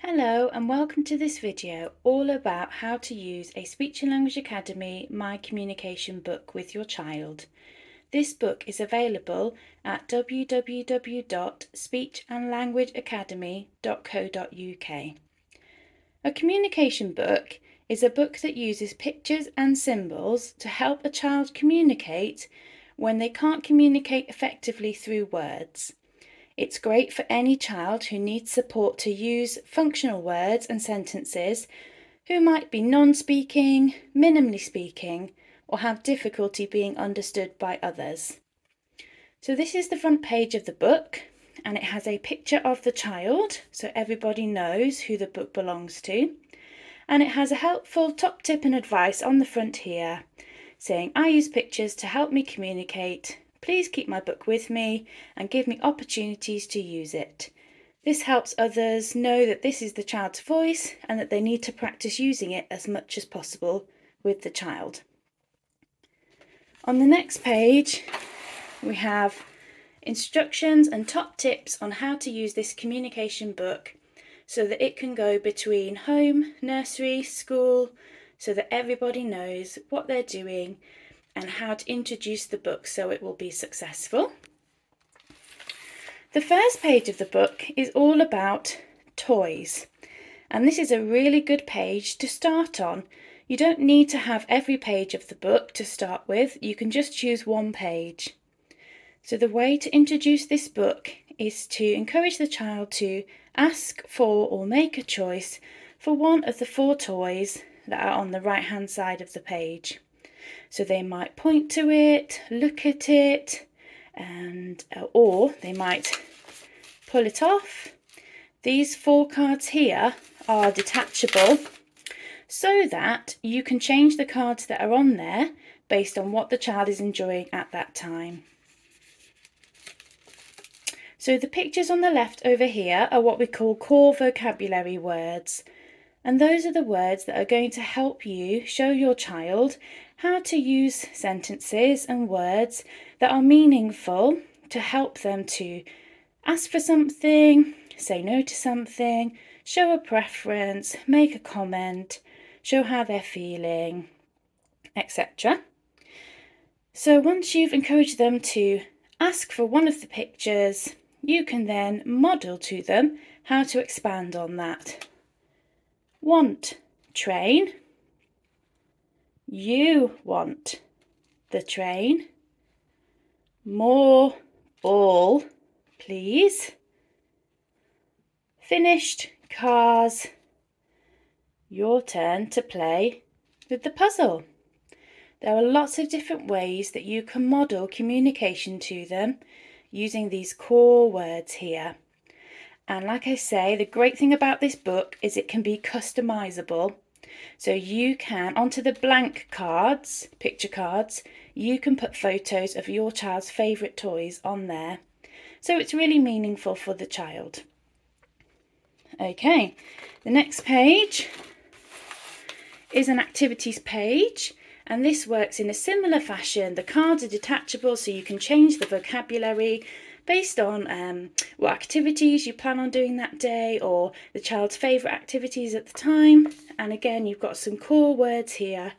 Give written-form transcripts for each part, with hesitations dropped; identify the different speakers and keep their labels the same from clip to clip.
Speaker 1: Hello and welcome to this video all about how to use a Speech and Language Academy My Communication book with your child. This book is available at www.speechandlanguageacademy.co.uk. A communication book is a book that uses pictures and symbols to help a child communicate when they can't communicate effectively through words. It's great for any child who needs support to use functional words and sentences, who might be non-speaking, minimally speaking, or have difficulty being understood by others. So this is the front page of the book, and it has a picture of the child, so everybody knows who the book belongs to. And it has a helpful top tip and advice on the front here, saying, I use pictures to help me communicate. Please keep my book with me and give me opportunities to use it. This helps others know that this is the child's voice and that they need to practice using it as much as possible with the child. On the next page, we have instructions and top tips on how to use this communication book so that it can go between home, nursery, school, so that everybody knows what they're doing and how to introduce the book so it will be successful. The first page of the book is all about toys, and this is a really good page to start on. You don't need to have every page of the book to start with, you can just choose one page. So the way to introduce this book is to encourage the child to ask for or make a choice for one of the 4 toys that are on the right hand side of the page. So they might point to it, look at it, or they might pull it off. These 4 cards here are detachable so that you can change the cards that are on there based on what the child is enjoying at that time. So the pictures on the left over here are what we call core vocabulary words. And those are the words that are going to help you show your child how to use sentences and words that are meaningful to help them to ask for something, say no to something, show a preference, make a comment, show how they're feeling, etc. So once you've encouraged them to ask for one of the pictures, you can then model to them how to expand on that. Want, train. You want the train. More ball, please. Finished cars. Your turn to play with the puzzle. There are lots of different ways that you can model communication to them using these core words here. And like I say, the great thing about this book is it can be customizable. So you can, onto the blank cards, picture cards, you can put photos of your child's favourite toys on there. So it's really meaningful for the child. Okay, the next page is an activities page. And this works in a similar fashion. The cards are detachable so you can change the vocabulary based on what activities you plan on doing that day or the child's favourite activities at the time. And again, you've got some core words here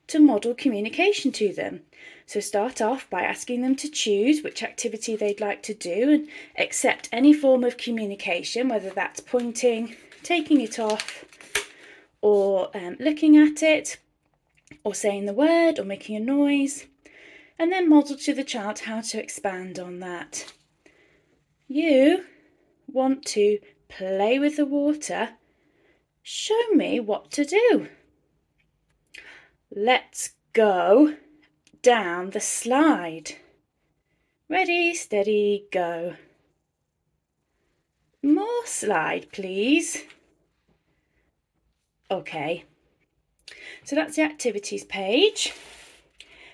Speaker 1: to model communication to them. So start off by asking them to choose which activity they'd like to do and accept any form of communication, whether that's pointing, taking it off, or looking at it, or saying the word, or making a noise. And then model to the child how to expand on that. You want to play with the water. Show me what to do. Let's go down the slide. Ready, steady, go. More slide, please. Okay. So that's the activities page.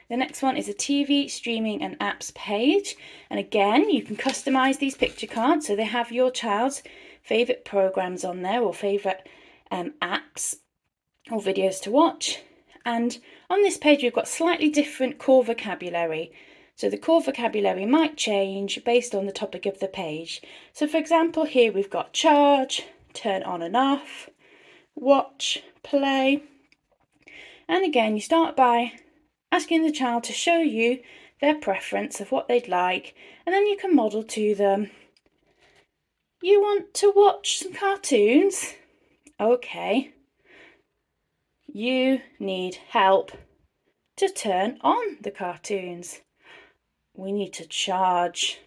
Speaker 1: The next one is a TV, streaming and apps page. And again, you can customise these picture cards so they have your child's favourite programmes on there or favourite apps or videos to watch. And on this page, we've got slightly different core vocabulary. So the core vocabulary might change based on the topic of the page. So for example, here we've got charge, turn on and off, watch, play. And again, you start by asking the child to show you their preference of what they'd like, and then you can model to them. You want to watch some cartoons? Okay. You need help to turn on the cartoons. We need to charge.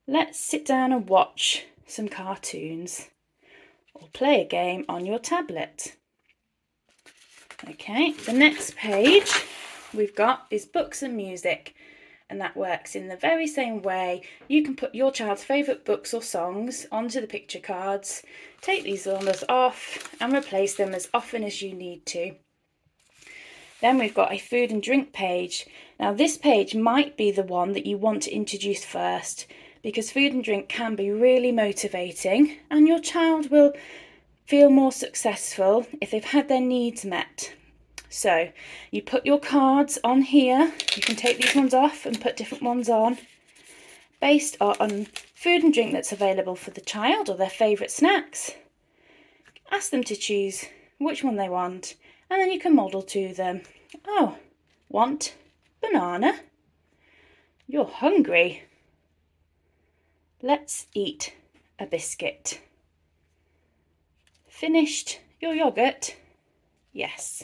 Speaker 1: Let's sit down and watch some cartoons or play a game on your tablet. Okay, the next page we've got is books and music, and that works in the very same way. You can put your child's favourite books or songs onto the picture cards, take these ones off and replace them as often as you need to. Then we've got a food and drink page. Now this page might be the one that you want to introduce first, because food and drink can be really motivating and your child will feel more successful if they've had their needs met. So you put your cards on here. You can take these ones off and put different ones on based on food and drink that's available for the child or their favourite snacks. Ask them to choose which one they want, and then you can model to them. Oh, want banana? You're hungry. Let's eat a biscuit. Finished your yogurt? Yes.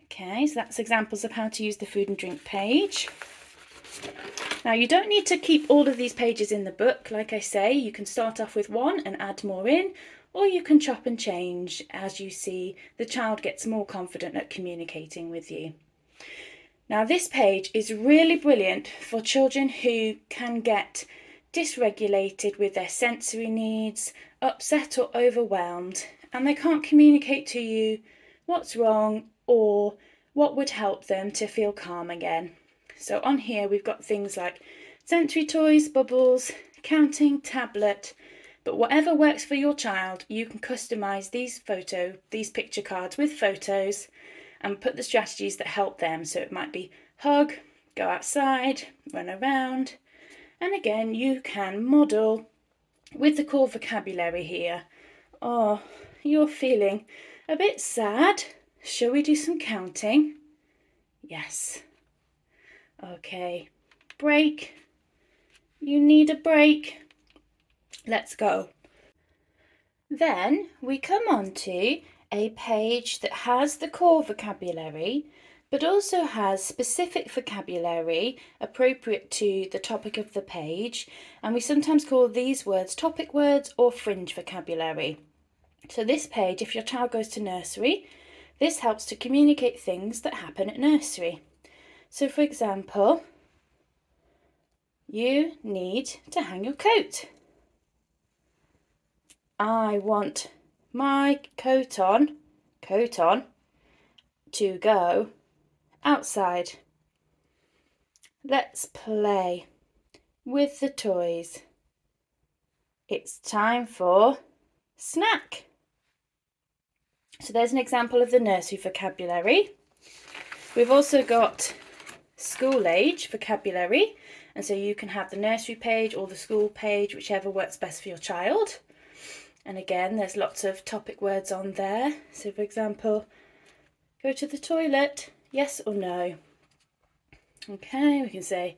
Speaker 1: Okay, so that's examples of how to use the food and drink page. Now you don't need to keep all of these pages in the book. Like I say, you can start off with one and add more in, or you can chop and change as you see the child gets more confident at communicating with you. Now this page is really brilliant for children who can get dysregulated with their sensory needs, upset or overwhelmed, and they can't communicate to you what's wrong or what would help them to feel calm again. So on here we've got things like sensory toys, bubbles, counting, tablet, but whatever works for your child, you can customise these picture cards with photos and put the strategies that help them. So it might be hug, go outside, run around. And again, you can model with the core vocabulary here. Oh, you're feeling a bit sad. Shall we do some counting? Yes. Okay. Break. You need a break. Let's go. Then we come on to a page that has the core vocabulary, but also has specific vocabulary appropriate to the topic of the page, and we sometimes call these words topic words or fringe vocabulary. So this page, if your child goes to nursery, this helps to communicate things that happen at nursery. So for example, you need to hang your coat. I want my coat on to go outside. Let's play with the toys. It's time for snack. So there's an example of the nursery vocabulary. We've also got school age vocabulary, and so you can have the nursery page or the school page, whichever works best for your child. And again, there's lots of topic words on there. So for example, go to the toilet, yes or no. Okay, we can say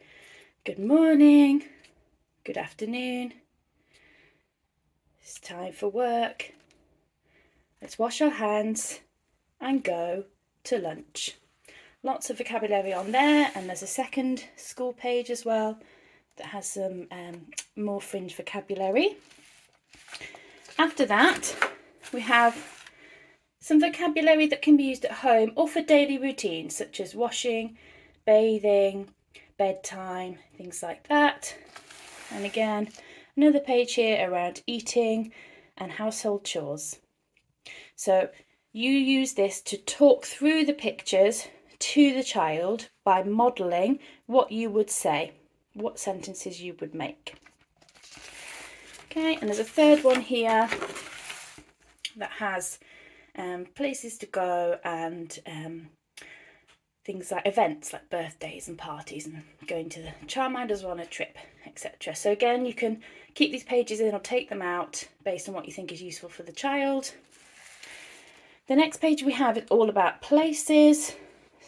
Speaker 1: good morning, good afternoon, it's time for work, let's wash our hands and go to lunch. Lots of vocabulary on there, and there's a second school page as well that has some more fringe vocabulary. After that, we have some vocabulary that can be used at home or for daily routines, such as washing, bathing, bedtime, things like that. And again, another page here around eating and household chores. So you use this to talk through the pictures to the child by modelling what you would say, what sentences you would make. Okay, and there's a third one here that has places to go and things like events like birthdays and parties and going to the childminders on a trip, etc. So again, you can keep these pages in or take them out based on what you think is useful for the child. The next page we have is all about places.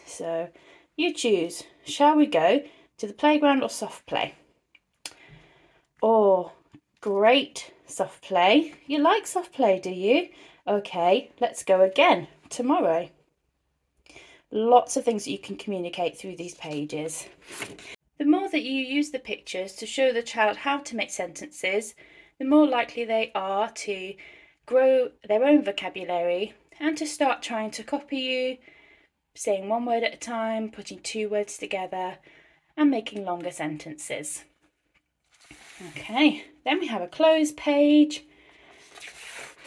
Speaker 1: So you choose, shall we go to the playground or soft play? Oh, great, soft play. You like soft play, do you? Okay, let's go again tomorrow. Lots of things that you can communicate through these pages. The more that you use the pictures to show the child how to make sentences, the more likely they are to grow their own vocabulary and to start trying to copy you, saying one word at a time, putting two words together, and making longer sentences. Okay, then we have a close page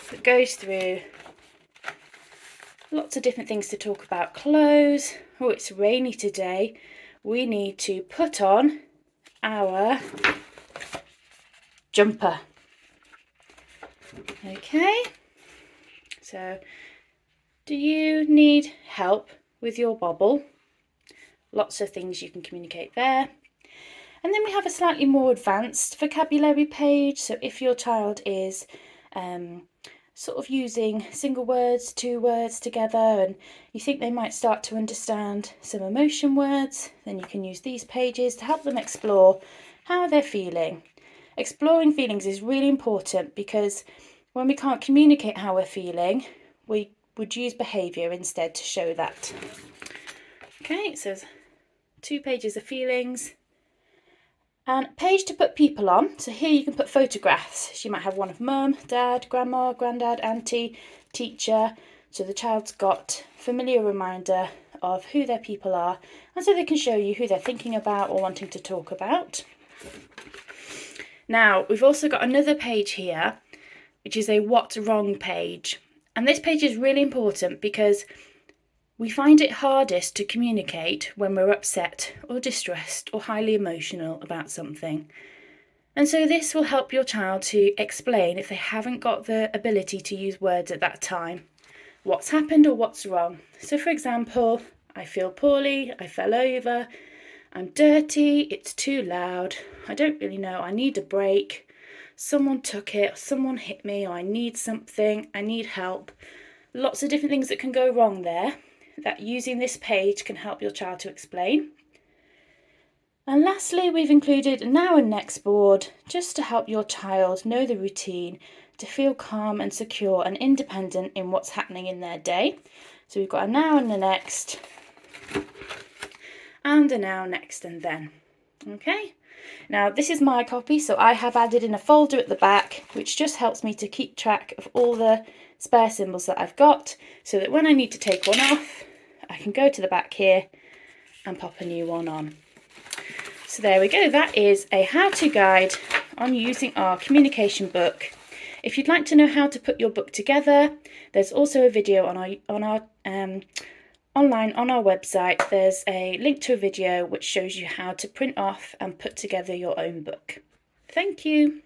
Speaker 1: that goes through lots of different things to talk about. Clothes. Oh, it's rainy today. We need to put on our jumper. Okay, so do you need help with your bobble? Lots of things you can communicate there. And then we have a slightly more advanced vocabulary page. So if your child is sort of using single words, two words together, and you think they might start to understand some emotion words, then you can use these pages to help them explore how they're feeling. Exploring feelings is really important because when we can't communicate how we're feeling, we would use behaviour instead to show that. Okay, it says 2 pages of feelings. And a page to put people on. So here you can put photographs. So you might have one of mum, dad, grandma, granddad, auntie, teacher. So the child's got a familiar reminder of who their people are, and so they can show you who they're thinking about or wanting to talk about. Now, we've also got another page here, which is a what's wrong page. And this page is really important because we find it hardest to communicate when we're upset or distressed or highly emotional about something. And so this will help your child to explain, if they haven't got the ability to use words at that time, what's happened or what's wrong. So for example, I feel poorly, I fell over, I'm dirty, it's too loud, I don't really know, I need a break, someone took it, someone hit me, or I need something, I need help. Lots of different things that can go wrong there, that using this page can help your child to explain. And lastly, we've included a now and next board just to help your child know the routine, to feel calm and secure and independent in what's happening in their day. So we've got a now and a next, and a now, next and then. Okay, now this is my copy, so I have added in a folder at the back which just helps me to keep track of all the spare symbols that I've got, so that when I need to take one off, I can go to the back here and pop a new one on. So there we go, that is a how-to guide on using our communication book. If you'd like to know how to put your book together, there's also a video on our online on our website. There's a link to a video which shows you how to print off and put together your own book. Thank you.